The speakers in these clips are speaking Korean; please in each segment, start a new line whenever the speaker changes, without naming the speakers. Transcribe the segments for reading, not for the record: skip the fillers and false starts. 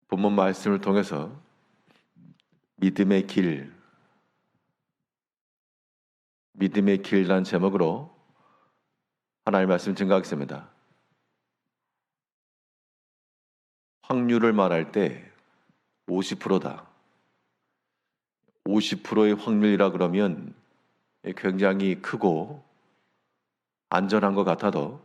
본문 말씀을 통해서 믿음의 길이라는 제목으로 하나님의 말씀 증거하겠습니다. 확률을 말할 때 50%다. 50%의 확률이라 그러면 굉장히 크고 안전한 것 같아도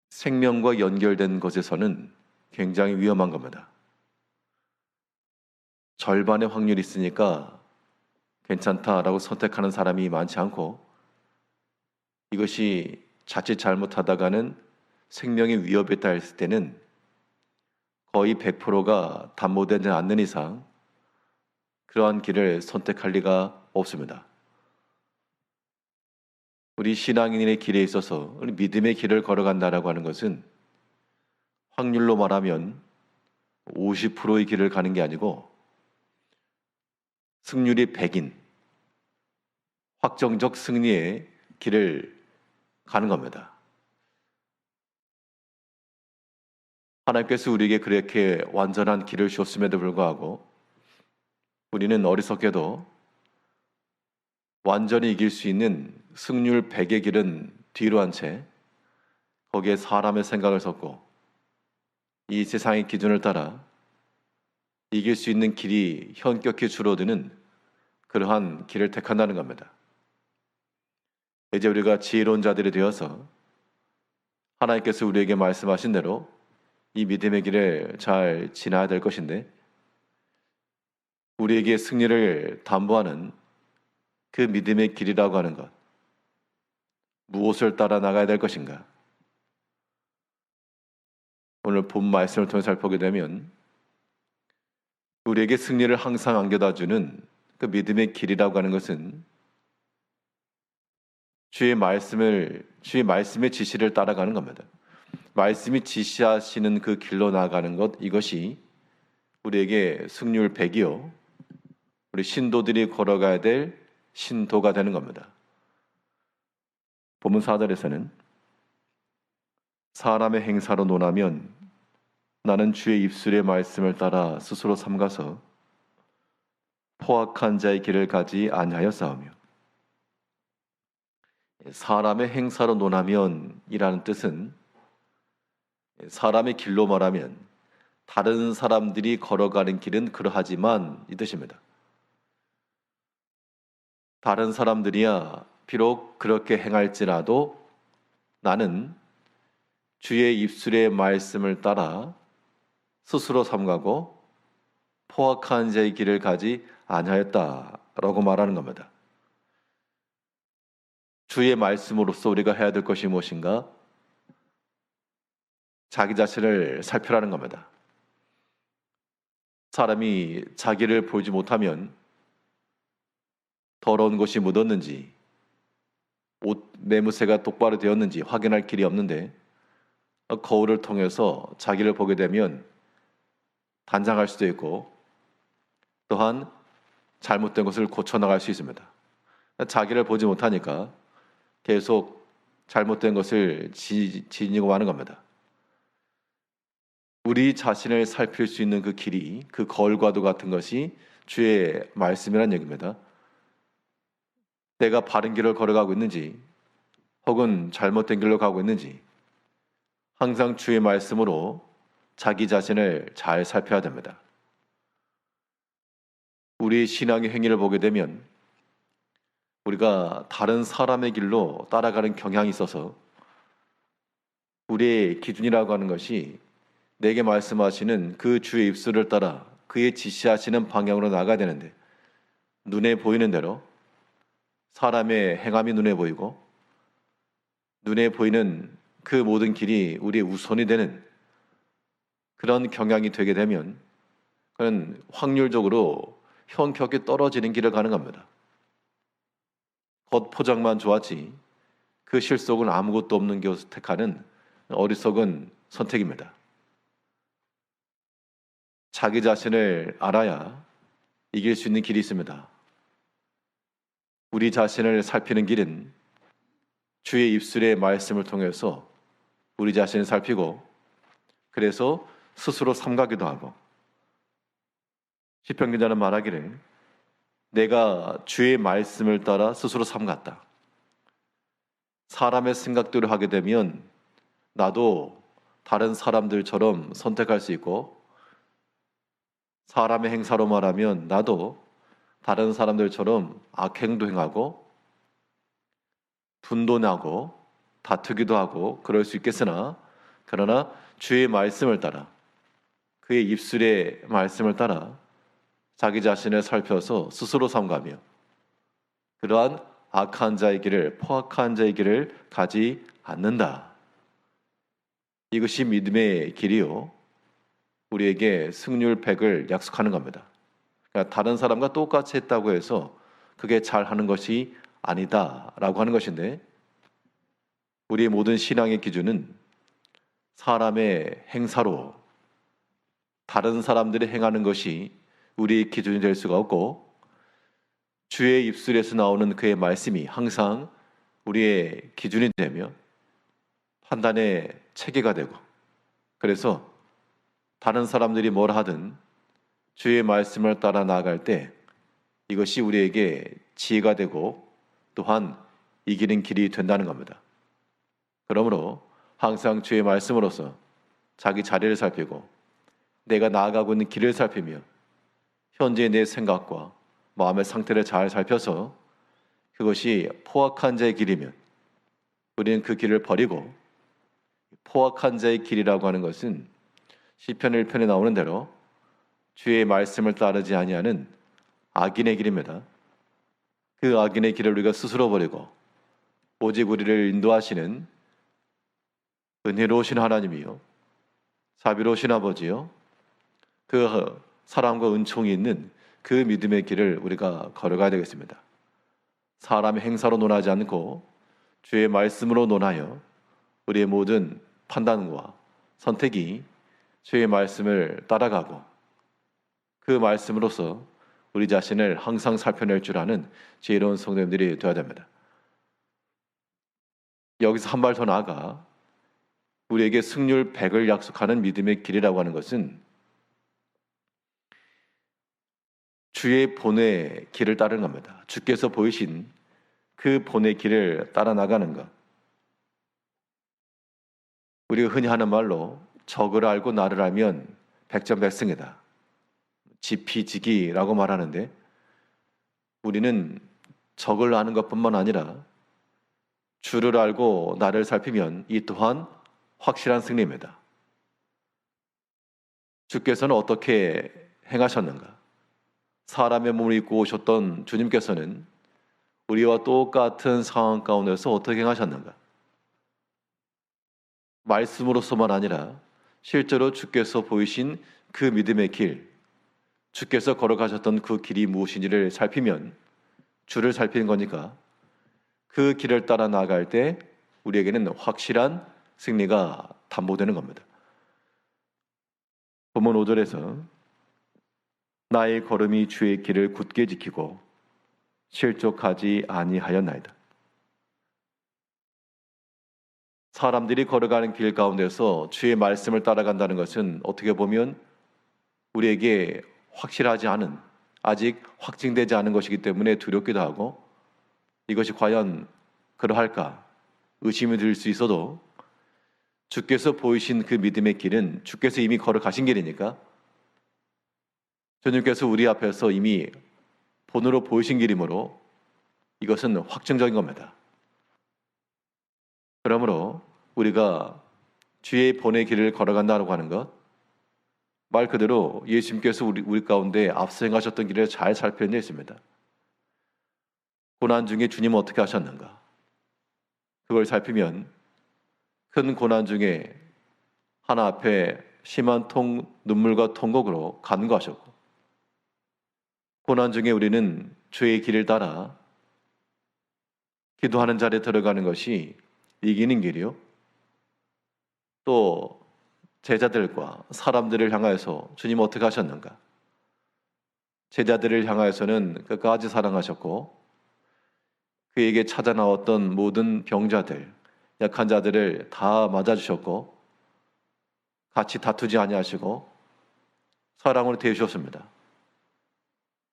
생명과 연결된 것에서는 굉장히 위험한 겁니다. 절반의 확률이 있으니까 괜찮다라고 선택하는 사람이 많지 않고, 이것이 자칫 잘못하다가는 생명의 위협에 따랐을 때는 거의 100%가 담보되지 않는 이상 그러한 길을 선택할 리가 없습니다. 우리 신앙인의 길에 있어서 우리 믿음의 길을 걸어간다라고 하는 것은 확률로 말하면 50%의 길을 가는 게 아니고 승률이 100인 확정적 승리의 길을 가는 겁니다. 하나님께서 우리에게 그렇게 완전한 길을 주었음에도 불구하고 우리는 어리석게도 완전히 이길 수 있는 승률 100의 길은 뒤로 한 채 거기에 사람의 생각을 섞고 이 세상의 기준을 따라 이길 수 있는 길이 현격히 줄어드는 그러한 길을 택한다는 겁니다. 이제 우리가 지혜로운 자들이 되어서 하나님께서 우리에게 말씀하신 대로 이 믿음의 길을 잘 지나야 될 것인데, 우리에게 승리를 담보하는 그 믿음의 길이라고 하는 것, 무엇을 따라 나가야 될 것인가? 오늘 본 말씀을 통해 살펴보게 되면 우리에게 승리를 항상 안겨다 주는 그 믿음의 길이라고 하는 것은 주의 말씀의 지시를 따라가는 겁니다. 말씀이 지시하시는 그 길로 나아가는 것, 이것이 우리에게 승률 100이요 우리 신도들이 걸어가야 될 신도가 되는 겁니다. 본문 4절에서는 사람의 행사로 논하면 나는 주의 입술의 말씀을 따라 스스로 삼가서 포악한 자의 길을 가지 아니하였사오며, 사람의 행사로 논하면 이라는 뜻은 사람의 길로 말하면 다른 사람들이 걸어가는 길은 그러하지만 이 뜻입니다. 다른 사람들이야 비록 그렇게 행할지라도 나는 주의 입술의 말씀을 따라 스스로 삼가고 포악한 자의 길을 가지 아니하였다라고 말하는 겁니다. 주의 말씀으로서 우리가 해야 될 것이 무엇인가? 자기 자신을 살펴라는 겁니다. 사람이 자기를 보지 못하면 더러운 것이 묻었는지, 옷 매무새가 똑바로 되었는지 확인할 길이 없는데, 거울을 통해서 자기를 보게 되면 단장할 수도 있고 또한 잘못된 것을 고쳐나갈 수 있습니다. 자기를 보지 못하니까 계속 잘못된 것을 지니고 마는 겁니다. 우리 자신을 살필 수 있는 그 길이, 그 거울과도 같은 것이 주의 말씀이라는 얘기입니다. 내가 바른 길을 걸어가고 있는지 혹은 잘못된 길로 가고 있는지 항상 주의 말씀으로 자기 자신을 잘 살펴야 됩니다. 우리 신앙의 행위를 보게 되면 우리가 다른 사람의 길로 따라가는 경향이 있어서 우리의 기준이라고 하는 것이 내게 말씀하시는 그 주의 입술을 따라 그의 지시하시는 방향으로 나가야 되는데, 눈에 보이는 대로 사람의 행함이 눈에 보이고 눈에 보이는 그 모든 길이 우리의 우선이 되는 그런 경향이 되게 되면 그건 확률적으로 현격히 떨어지는 길을 가는 겁니다. 겉포장만 좋았지 그 실속은 아무것도 없는 것을 택하는 어리석은 선택입니다. 자기 자신을 알아야 이길 수 있는 길이 있습니다. 우리 자신을 살피는 길은 주의 입술의 말씀을 통해서 우리 자신을 살피고, 그래서 스스로 삼가기도 하고, 시편 기자는 말하기를 내가 주의 말씀을 따라 스스로 삼갔다. 사람의 생각대로 하게 되면 나도 다른 사람들처럼 선택할 수 있고, 사람의 행사로 말하면 나도 다른 사람들처럼 악행도 행하고 분도나고 다투기도 하고 그럴 수 있겠으나, 그러나 주의 말씀을 따라, 그의 입술의 말씀을 따라 자기 자신을 살펴서 스스로 삼가며 그러한 악한 자의 길을, 포악한 자의 길을 가지 않는다. 이것이 믿음의 길이요, 우리에게 승률 100을 약속하는 겁니다. 그러니까 다른 사람과 똑같이 했다고 해서 그게 잘하는 것이 아니다라고 하는 것인데, 우리의 모든 신앙의 기준은 사람의 행사로 다른 사람들이 행하는 것이 우리의 기준이 될 수가 없고, 주의 입술에서 나오는 그의 말씀이 항상 우리의 기준이 되며 판단의 체계가 되고, 그래서 다른 사람들이 뭘 하든 주의 말씀을 따라 나아갈 때 이것이 우리에게 지혜가 되고 또한 이기는 길이 된다는 겁니다. 그러므로 항상 주의 말씀으로서 자기 자리를 살피고 내가 나아가고 있는 길을 살피며 현재 내 생각과 마음의 상태를 잘 살펴서 그것이 포악한 자의 길이면 우리는 그 길을 버리고, 포악한 자의 길이라고 하는 것은 시편 1편에 나오는 대로 주의 말씀을 따르지 아니하는 악인의 길입니다. 그 악인의 길을 우리가 스스로 버리고 오직 우리를 인도하시는 은혜로우신 하나님이요, 자비로우신 아버지요, 그 사랑과 은총이 있는 그 믿음의 길을 우리가 걸어가야 되겠습니다. 사람의 행사로 논하지 않고 주의 말씀으로 논하여 우리의 모든 판단과 선택이 주의 말씀을 따라가고 그 말씀으로서 우리 자신을 항상 살펴낼 줄 아는 지혜로운 성도님들이 되어야 됩니다. 여기서 한 발 더 나아가 우리에게 승률 100을 약속하는 믿음의 길이라고 하는 것은 주의 본의 길을 따르는 겁니다. 주께서 보이신 그 본의 길을 따라 나가는 것. 우리가 흔히 하는 말로 적을 알고 나를 알면 백전백승이다, 지피지기라고 말하는데, 우리는 적을 아는 것뿐만 아니라 주를 알고 나를 살피면 이 또한 확실한 승리입니다. 주께서는 어떻게 행하셨는가? 사람의 몸을 입고 오셨던 주님께서는 우리와 똑같은 상황 가운데서 어떻게 행하셨는가? 말씀으로서만 아니라 실제로 주께서 보이신 그 믿음의 길, 주께서 걸어가셨던 그 길이 무엇인지를 살피면 주를 살피는 거니까 그 길을 따라 나아갈 때 우리에게는 확실한 승리가 담보되는 겁니다. 본문 5절에서 나의 걸음이 주의 길을 굳게 지키고 실족하지 아니하였나이다. 사람들이 걸어가는 길 가운데서 주의 말씀을 따라간다는 것은 어떻게 보면 우리에게 확실하지 않은, 아직 확증되지 않은 것이기 때문에 두렵기도 하고, 이것이 과연 그러할까 의심이 들 수 있어도 주께서 보이신 그 믿음의 길은 주께서 이미 걸어가신 길이니까, 주님께서 우리 앞에서 이미 본으로 보이신 길이므로 이것은 확정적인 겁니다. 그러므로 우리가 주의 본의 길을 걸어간다고 하는 것, 말 그대로 예수님께서 우리 가운데 앞서 행하셨던 길을 잘 살펴내 있습니다. 고난 중에 주님은 어떻게 하셨는가? 그걸 살피면 큰 고난 중에 하나 앞에 심한 눈물과 통곡으로 간구하셨고, 고난 중에 우리는 주의 길을 따라 기도하는 자리에 들어가는 것이 이기는 길이요, 또 제자들과 사람들을 향하여서 주님 어떻게 하셨는가? 제자들을 향하여서는 끝까지 사랑하셨고, 그에게 찾아 나왔던 모든 병자들, 약한 자들을 다 맞아주셨고, 같이 다투지 아니하시고 사랑으로 대주셨습니다.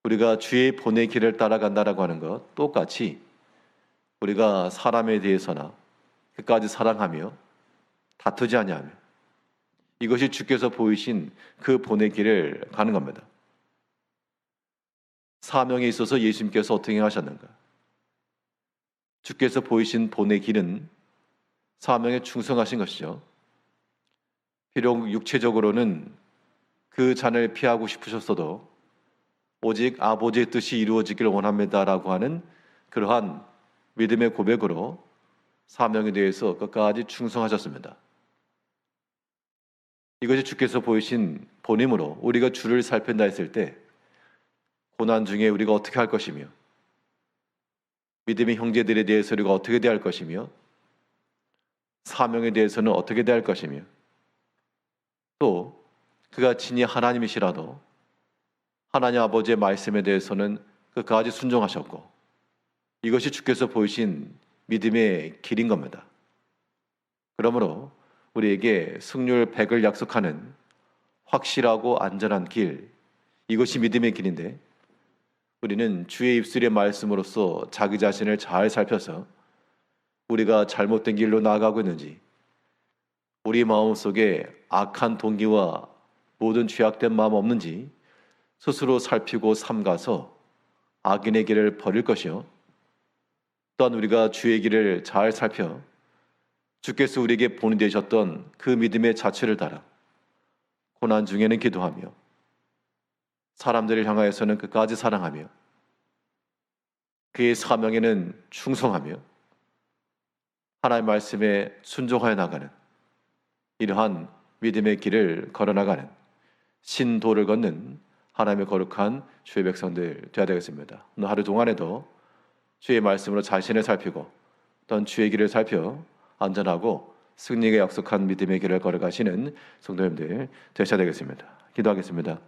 우리가 주의 본의 길을 따라간다라고 하는 것 똑같이 우리가 사람에 대해서나 끝까지 사랑하며 다투지 아니하며 이것이 주께서 보이신 그 본의 길을 가는 겁니다. 사명에 있어서 예수님께서 어떻게 하셨는가? 주께서 보이신 본의 길은 사명에 충성하신 것이죠. 비록 육체적으로는 그 잔을 피하고 싶으셨어도 오직 아버지의 뜻이 이루어지기를 원합니다라고 하는 그러한 믿음의 고백으로 사명에 대해서 끝까지 충성하셨습니다. 이것이 주께서 보이신 본임으로 우리가 주를 살핀다 했을 때 고난 중에 우리가 어떻게 할 것이며 믿음의 형제들에 대해서 우리가 어떻게 대할 것이며 사명에 대해서는 어떻게 대할 것이며 또 그가 친히 하나님이시라도 하나님 아버지의 말씀에 대해서는 끝까지 순종하셨고 이것이 주께서 보이신 믿음의 길인 겁니다. 그러므로 우리에게 승률 100을 약속하는 확실하고 안전한 길, 이것이 믿음의 길인데 우리는 주의 입술의 말씀으로써 자기 자신을 잘 살펴서 우리가 잘못된 길로 나아가고 있는지 우리 마음속에 악한 동기와 모든 죄악된 마음 없는지 스스로 살피고 삼가서 악인의 길을 버릴 것이요 또한 우리가 주의 길을 잘 살펴 주께서 우리에게 본이 되셨던 그 믿음의 자체를 따라 고난 중에는 기도하며 사람들을 향하여서는 끝까지 사랑하며 그의 사명에는 충성하며 하나님의 말씀에 순종하여 나가는 이러한 믿음의 길을 걸어나가는 신도를 걷는 하나님의 거룩한 주의 백성들 되어야 되겠습니다. 오늘 하루 동안에도 주의 말씀으로 자신을 살피고 또한 주의 길을 살펴 안전하고 승리가 약속한 믿음의 길을 걸어가시는 성도님들 되셔야 되겠습니다. 기도하겠습니다.